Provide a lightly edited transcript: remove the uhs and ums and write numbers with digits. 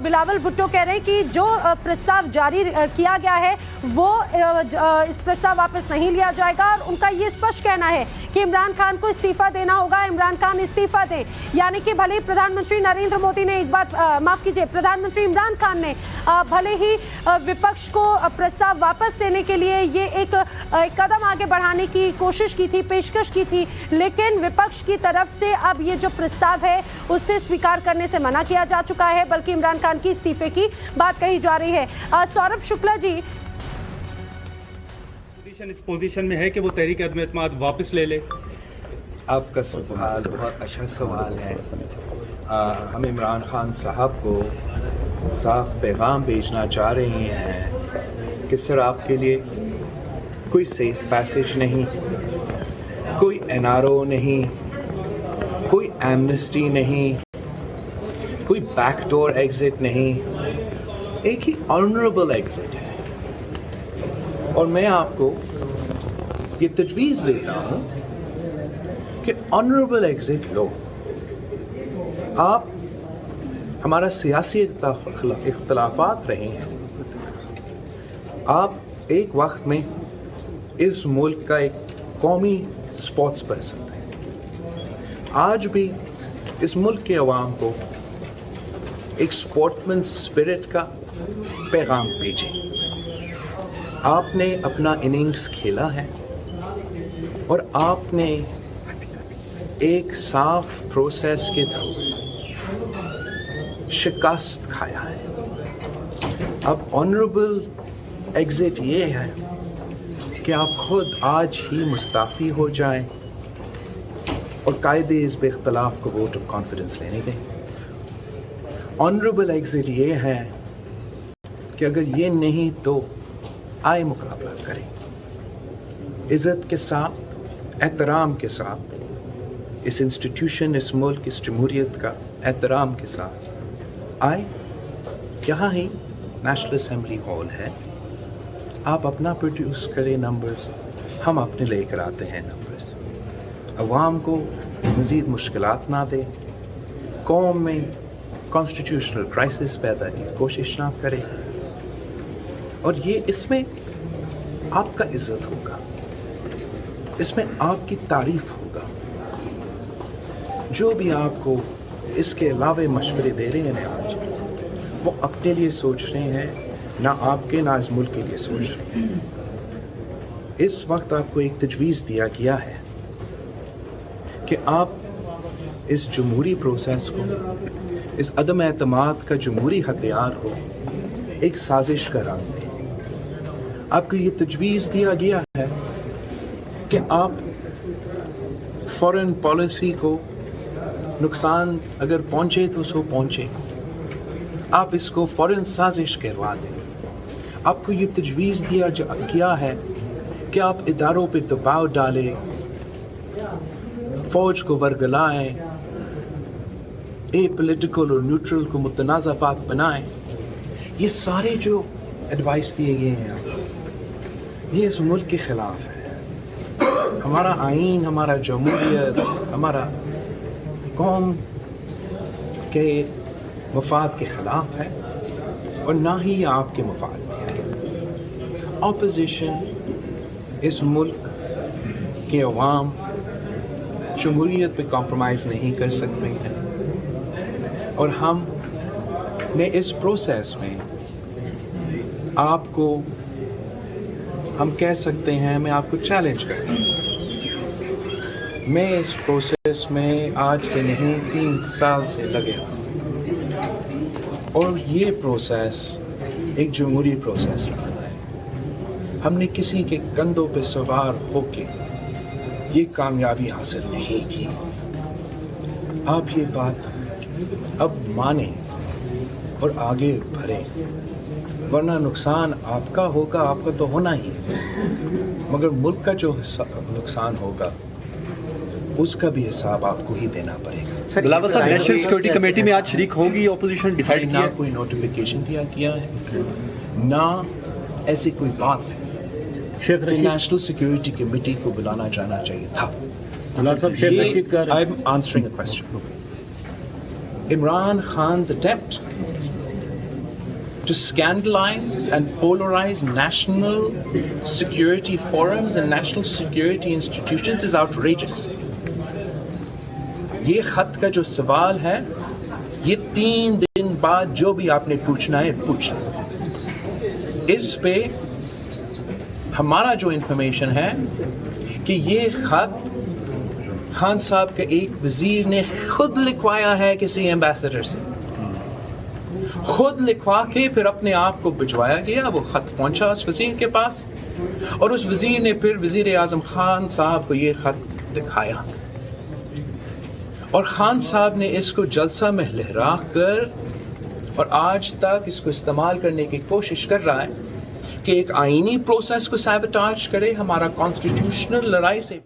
बिलावल भुट्टो कह रहे हैं कि जो प्रस्ताव जारी किया गया है वो इस प्रस्ताव वापस नहीं लिया जाएगा और उनका ये स्पष्ट कहना है कि इमरान खान को इस्तीफा देना होगा, इमरान खान इस्तीफा दें। यानी कि भले ही प्रधानमंत्री नरेंद्र मोदी ने एक बात माफ कीजिए, प्रधानमंत्री इमरान खान ने भले ही विपक्ष को प्रस्ताव वापस लेने के लिए ये एक कदम आगे बढ़ाने की कोशिश की थी, पेशकश की थी, लेकिन विपक्ष की तरफ से अब ये जो प्रस्ताव है उससे स्वीकार करने से मना किया जा चुका है, बल्कि इमरान खान की इस्तीफे की बात कही जा रही है। सौरभ शुक्ला जी, इस पोजीशन में है कि वो तहरीक अदम-ए-एतमाद वापस ले ले? आपका सवाल बहुत अच्छा सवाल है। हम इमरान खान साहब को साफ पैगाम भेजना चाह रहे हैं कि सर आपके लिए कोई सेफ पैसेज नहीं, कोई NRO नहीं, कोई एमनेस्टी नहीं, कोई बैकडोर एग्जिट नहीं, एक ही ऑनरेबल एग्जिट है। और मैं आपको ये तजवीज़ देता हूँ कि ऑनरेबल एग्जिट लो। आप हमारा सियासी इख्तलाफात रहे हैं, आप एक वक्त में इस मुल्क का एक कौमी स्पोर्ट्स पर्सन थे। आज भी इस मुल्क के अवाम को एक स्पोर्ट्समैन स्पिरिट का पैगाम भेजें। आपने अपना इनिंग्स खेला है और आपने एक साफ प्रोसेस के थ्रू शिकस्त खाया है। अब ऑनरेबल एग्जिट ये है कि आप खुद आज ही मुस्ताफ़ी हो जाएं और कायदे इस बेख्तलाफ को वोट ऑफ कॉन्फिडेंस लेने दें। ऑनरेबल एग्जिट ये है कि अगर ये नहीं तो आए मुकाबला करें, इज़्ज़त के साथ, एहतराम के साथ, इस इंस्टीट्यूशन, इस मुल्क, इस जमहूरियत का एहतराम के साथ आए। यहाँ ही नेशनल असम्बली हॉल है, आप अपना प्रोड्यूस करें नंबर्स, हम अपने लेकर आते हैं नंबर्स। अवाम को मज़ीद मुश्किलात ना दें, कौम में कॉन्स्टिट्यूशनल क्राइसिस पैदा की कोशिश ना करें। और ये इसमें आपका इज़्ज़त होगा, इसमें आपकी तारीफ़ होगा। जो भी आपको इसके अलावे मशवरे दे रहे हैं आज, वो अपने लिए सोच रहे हैं, ना आपके ना इस मुल्क के लिए सोच रहे हैं। इस वक्त आपको एक तजवीज़ दिया गया है कि आप इस जमहूरी प्रोसेस को, इस अदम एतमाद का जमहूरी हथियार को एक साजिश का रंग दें। आपको ये तजवीज़ दिया गया है कि आप फॉरेन पॉलिसी को नुकसान अगर पहुँचे तो सो पहुँचे, आप इसको फॉरेन साजिश करवा दें। आपको ये तजवीज़ दिया गया है कि आप इदारों पर दबाव डालें, फ़ौज को वर्गलाएं, ए पॉलिटिकल और न्यूट्रल को मुतनाज़ा बात बनाएं। ये सारे जो एडवाइस दिए गए हैं ये इस मुल्क के ख़िलाफ़ है। हमारा आइन, हमारा जमहूरियत, हमारा कौम के मफाद के ख़िलाफ़ है और ना ही ये आपके मफाद में है। ऑपोजिशन इस मुल्क के अवाम जमहूरियत पे कॉम्प्रोमाइज़ नहीं कर सकते हैं और हम ने इस प्रोसेस में आपको, हम कह सकते हैं, मैं आपको चैलेंज करता हूँ। मैं इस प्रोसेस में आज से नहीं 3 साल से लगे हूँ और ये प्रोसेस एक जमहूरी प्रोसेस रहा है। हमने किसी के कंधों पे सवार होके ये कामयाबी हासिल नहीं की। आप ये बात अब माने और आगे बढ़ें, वरना नुकसान आपका होगा, आपका तो होना ही है, मगर मुल्क का जो नुकसान होगा उसका भी हिसाब आपको ही देना पड़ेगा। बिलावल साहब, नेशनल सिक्योरिटी कमेटी में आज शरीक होगी ऑपोजिशन, डिसाइड किया? ना कोई नोटिफिकेशन दिया गया है, ना ऐसी कोई बात है कि नेशनल सिक्योरिटी कमेटी को बुलाना जाना चाहिए था। I am answering a question. Imran Khan's attempt to scandalize and polarize national security forums and national security institutions is outrageous. یہ خط کا جو سوال ہے یہ 3 دن بعد جو بھی آپ نے پوچھنا ہے پوچھ لیں. اس پہ ہمارا جو انفارمیشن ہے کہ یہ خط خان صاحب کے ایک وزیر نے خود لکھوایا ہے کسی ایمبیسڈر سے, خود لکھوا کے پھر اپنے آپ کو بھجوایا گیا. وہ خط پہنچا اس وزیر کے پاس اور اس وزیر نے پھر وزیر اعظم خان صاحب کو یہ خط دکھایا, اور خان صاحب نے اس کو جلسہ میں لہرا کر اور آج تک اس کو استعمال کرنے کی کوشش کر رہا ہے کہ ایک آئینی پروسیس کو سیبوٹاج کرے, ہمارا کانسٹیٹیوشنل لڑائی سے